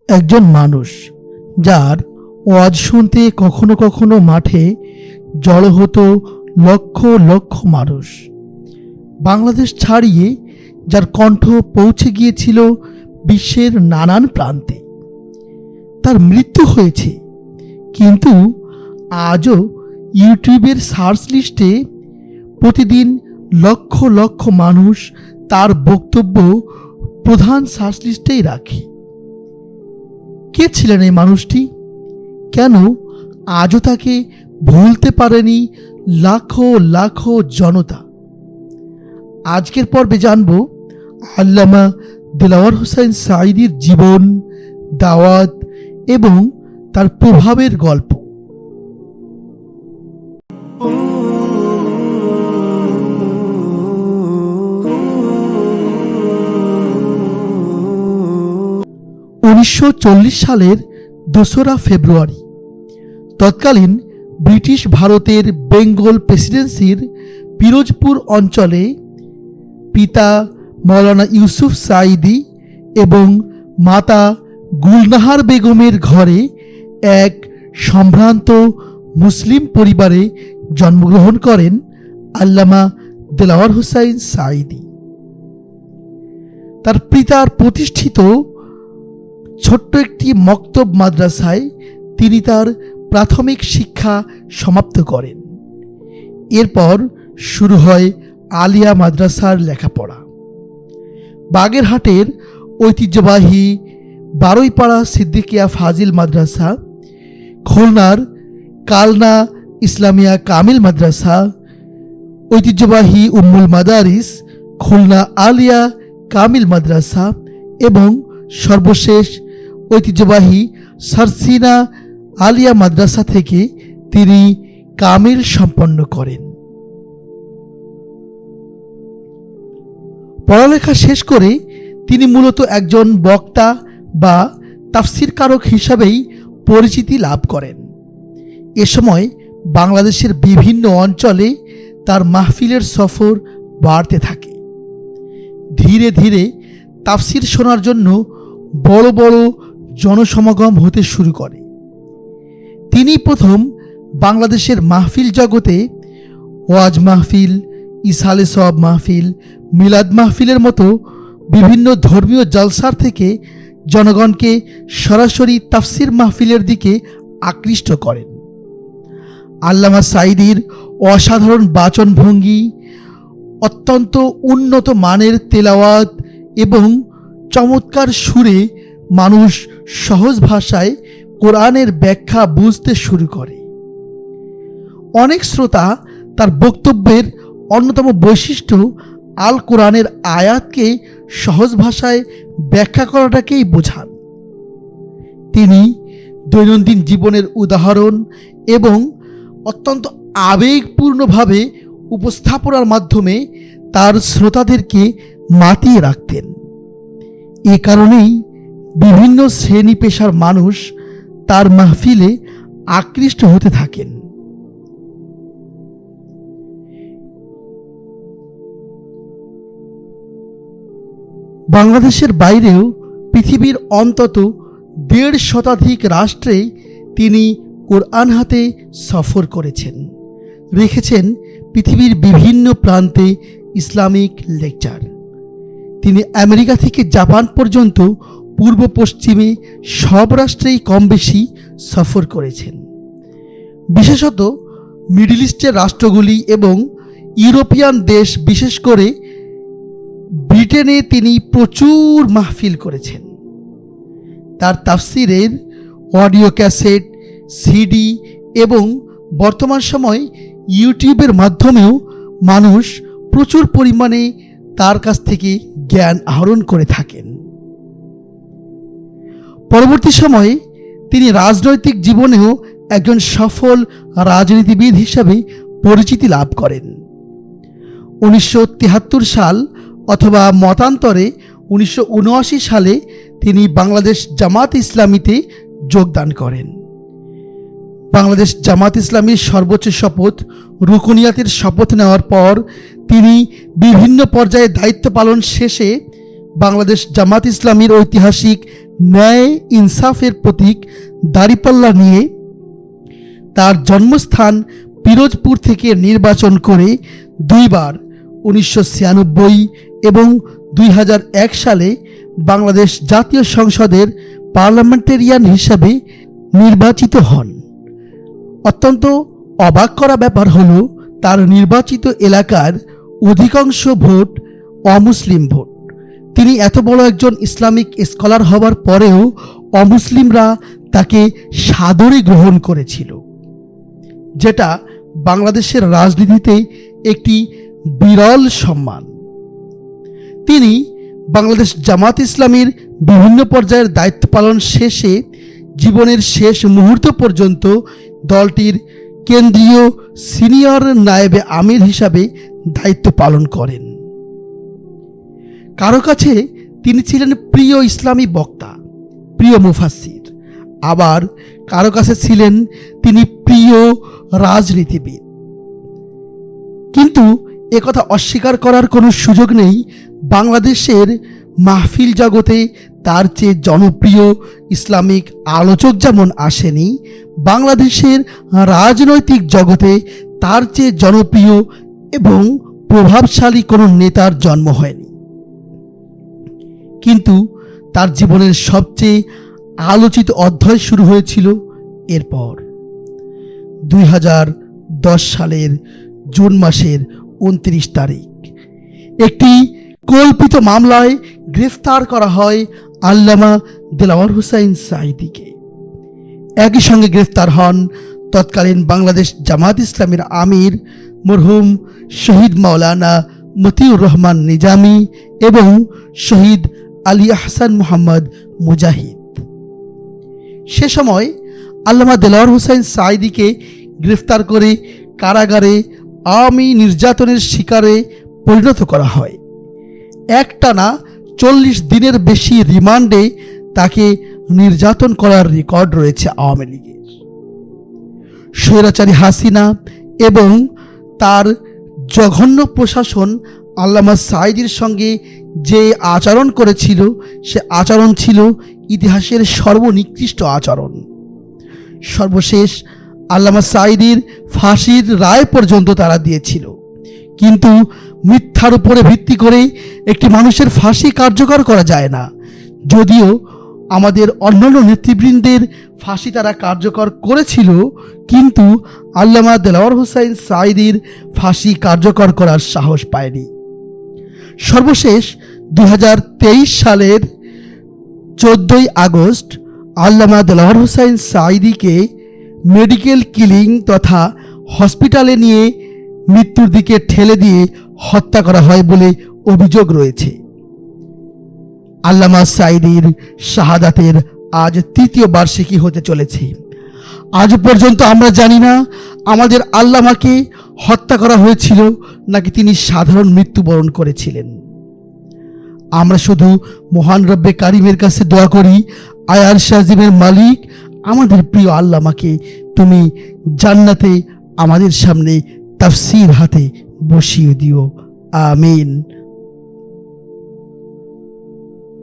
একজন মানুষ যার ওয়াজ শুনতে কখনো কখনো মাঠে জড়ো হতো লক্ষ লক্ষ মানুষ। বাংলাদেশ ছাড়িয়ে যার কণ্ঠ পৌঁছে গিয়েছিল বিশ্বের নানান প্রান্তে। তার মৃত্যু হয়েছে, কিন্তু আজও ইউটিউবের সার্চ লিস্টে প্রতিদিন লক্ষ লক্ষ মানুষ তার বক্তব্য প্রধান সার্চ লিস্টেই রাখে। কে ছিলেন এই মানুষটি? কেন আজও তাকে ভুলতে পারেনি লাখো লাখো জনতা? আজকের পর্বে জানব আল্লামা দেলাওয়ার হোসাইন সাঈদীর জীবন, দাওয়াত এবং তার প্রভাবের গল্প। সালের 2রা ফেব্রুয়ারি তৎকালীন ব্রিটিশ ভারতের বেঙ্গল প্রেসিডেন্সির পিরোজপুর অঞ্চলে পিতা মৌলানা ইউসুফ সাঈদী এবং মাতা গুলনাহার বেগমের ঘরে এক সম্ভ্রান্ত মুসলিম পরিবারে জন্মগ্রহণ করেন আল্লামা দেলাওয়ার হোসাইন সাঈদী। তার পিতার প্রতিষ্ঠিত ছোট্ট একটি মক্তব মাদ্রাসায় তিনি তার প্রাথমিক শিক্ষা সমাপ্ত করেন। এরপর শুরু হয় আলিয়া মাদ্রাসার লেখাপড়া। বাগেরহাটের ঐতিহ্যবাহী বারুইপাড়া সিদ্দিকিয়া ফাজিল মাদ্রাসা, খুলনার কালনা ইসলামিয়া কামিল মাদ্রাসা, ঐতিহ্যবাহী উম্মুল মাদারিস খুলনা আলিয়া কামিল মাদ্রাসা এবং সর্বশেষ ঐতিহ্যবাহী সারসিনা আলিয়া মাদ্রাসা থেকে তিনি কামিল সম্পন্ন করেন। পড়ালেখা শেষ করে তিনি মূলত একজন বক্তা বা তাফসিরকারক হিসাবেই পরিচিতি লাভ করেন। এ সময় বাংলাদেশের বিভিন্ন অঞ্চলে তার মাহফিলের সফর বাড়তে থাকে। ধীরে ধীরে তাফসির শোনার জন্য বড় বড় জনসমাগম হতে শুরু করে। তিনি প্রথম বাংলাদেশের মাহফিল জগতে ওয়াজ মাহফিল, ইসালে সওয়াব মাহফিল, মিলাদ মাহফিলের মতো বিভিন্ন ধর্মীয় জলসার থেকে জনগণকে সরাসরি তাফসির মাহফিলের দিকে আকৃষ্ট করেন। আল্লামা সাঈদীর অসাধারণ বাচনভঙ্গি, অত্যন্ত উন্নত মানের তেলাওয়াত এবং চমৎকার সুরে মানুষ সহজ ভাষায় কোরআনের ব্যাখ্যা বুঝতে শুরু করে। অনেক শ্রোতা তার বক্তব্যের অন্যতম বৈশিষ্ট্য আল কোরআনের আয়াতকে সহজ ভাষায় ব্যাখ্যা করাটাকেই বোঝান। তিনি দৈনন্দিন জীবনের উদাহরণ এবং অত্যন্ত আবেগপূর্ণভাবে উপস্থাপনার মাধ্যমে তার শ্রোতাদেরকে মাতিয়ে রাখতেন। এ কারণেই বিভিন্ন শ্রেণী পেশার মানুষ তার মাহফিলে আকৃষ্ট হতে থাকেন। বাংলাদেশের বাইরেও পৃথিবীর অন্তত 1.5 শতাধিক রাষ্ট্রে তিনি কোরআন হাতে সফর করেছেন, রেখেছেন পৃথিবীর বিভিন্ন প্রান্তে ইসলামিক লেকচার। তিনি আমেরিকা থেকে জাপান পর্যন্ত পূর্ব পশ্চিমে সব রাষ্ট্রেই কম বেশি সফর করেছেন। বিশেষত মিডল ইস্টের রাষ্ট্রগুলি এবং ইউরোপিয়ান দেশ, বিশেষ করে ব্রিটেনে তিনি প্রচুর মাহফিল করেছেন। তার তাফসিরের অডিও ক্যাসেট, সিডি এবং বর্তমান সময় ইউটিউবের মাধ্যমেও মানুষ প্রচুর পরিমাণে তার কাছ থেকে জ্ঞান আহরণ করে থাকেন। পরবর্তী সময়ে তিনি রাজনৈতিক জীবনেও একজন সফল রাজনীতিবিদ হিসাবে পরিচিতি লাভ করেন। 1973 সাল অথবা মতান্তরে 1979 সালে তিনি বাংলাদেশ জামাত ইসলামীতে যোগদান করেন। বাংলাদেশ জামাত ইসলামীর সর্বোচ্চ শপথ রুকনিয়াতের শপথ নেওয়ার পর তিনি বিভিন্ন পর্যায়ে দায়িত্ব পালন শেষে বাংলাদেশ জামাত ইসলামীর ঐতিহাসিক ন্যায় ইনসাফের প্রতীক দাঁড়িপাল্লা নিয়ে তার জন্মস্থান পিরোজপুর থেকে নির্বাচন করে দুইবার 1996 এবং 2001 সালে বাংলাদেশ জাতীয় সংসদের পার্লামেন্টেরিয়ান হিসাবে নির্বাচিত হন। অত্যন্ত অবাক করা ব্যাপার হলো তার নির্বাচিত এলাকার অধিকাংশ ভোট অমুসলিম ভোট। তিনি এত বড় একজন ইসলামিক স্কলার হবার পরেও অমুসলিমরা তাকে সাদরে গ্রহণ করেছিল, যেটা বাংলাদেশের রাজনীতিতে একটি বিরল সম্মান। তিনি বাংলাদেশ জামাত ইসলামীর বিভিন্ন পর্যায়ের দায়িত্ব পালন শেষে জীবনের শেষ মুহূর্ত পর্যন্ত দলটির কেন্দ্রীয় সিনিয়র নায়েবে আমির হিসাবে দায়িত্ব পালন করেন। কারো কাছে তিনি ছিলেন প্রিয় ইসলামী বক্তা, প্রিয় মুফাসসির, আবার কারো কাছে ছিলেন তিনি প্রিয় রাজনীতিবিদ। কিন্তু একথা অস্বীকার করার কোনো সুযোগ নেই, বাংলাদেশের মাহফিল জগতে তার চেয়ে জনপ্রিয় ইসলামিক আলোচক যেমন আসেনি, বাংলাদেশের রাজনৈতিক জগতে তার চেয়ে জনপ্রিয় এবং প্রভাবশালী কোনো নেতার জন্ম হয়নি। কিন্তু তার জীবনের সবচেয়ে আলোচিত অধ্যায় শুরু হয়েছিল এরপর। 2010 সালের জুন মাসের 29 তারিখ একটি কল্পিত মামলায় গ্রেফতার করা হয় আল্লামা দেলাওয়ার হোসাইন সাঈদীকে। একই সঙ্গে গ্রেফতার হন তৎকালীন বাংলাদেশ জামাত ইসলামীর আমির মরহুম শহীদ মাওলানা মতিউর রহমান নিজামী এবং শহীদ আলী আহসান মোহাম্মদ মুজাহিদ। সে সময় আল্লামা দেলাওয়ার হোসাইন সাঈদীকে গ্রেফতার করে কারাগারে আওয়ামী নির্যাতনের শিকারে পরিণত করা হয়। একটানা 40 দিনের বেশি রিমান্ডে তাকে নির্যাতন করার রেকর্ড রয়েছে আওয়ামী লীগের। স্বৈরাচারী হাসিনা এবং তার জঘন্য প্রশাসন আল্লামা সাঈদীর সঙ্গে যে আচরণ করেছিল, সে আচরণ ছিল ইতিহাসের সর্বনিকৃষ্ট আচরণ। সর্বশেষ আল্লামা সাঈদীর ফাঁসির রায় পর্যন্ত তারা দিয়েছিল। কিন্তু মিথ্যার উপরে ভিত্তি করে একটি মানুষের ফাঁসি কার্যকর করা যায় না। যদিও আমাদের অন্যান্য নেতৃবৃন্দের ফাঁসি তারা কার্যকর করেছিল, কিন্তু আল্লামা দেলাওয়ার হোসাইন সাঈদীর ফাঁসি কার্যকর করার সাহস পায়নি। সর্বশেষ 2023 সালের 14 আগস্ট আল্লামা দেলাওয়ার হোসাইন সাঈদীকে মেডিকেল কিলিং তথা হসপিটালে নিয়ে মৃত্যুর দিকে ঠেলে দিয়ে হত্যা করা হয় বলে অভিযোগ রয়েছে। আল্লামা সাঈদীর শাহাদাতের আজ 3য় বার্ষিকী হতে চলেছে। আজ পর্যন্ত আমরা জানি না আমাদের আল্লামাকে হত্যা করা হয়েছিল নাকি তিনি সাধারণ মৃত্যুবরণ করেছিলেন। আমরা শুধু মহান রব্বে কারিমের কাছে দোয়া করি, আয় আরশে আজিমের মালিক, আমাদের প্রিয় আল্লামাকে তুমি জান্নাতে আমাদের সামনে তাফসীর হাতে বসিয়ে দিও। আমিন।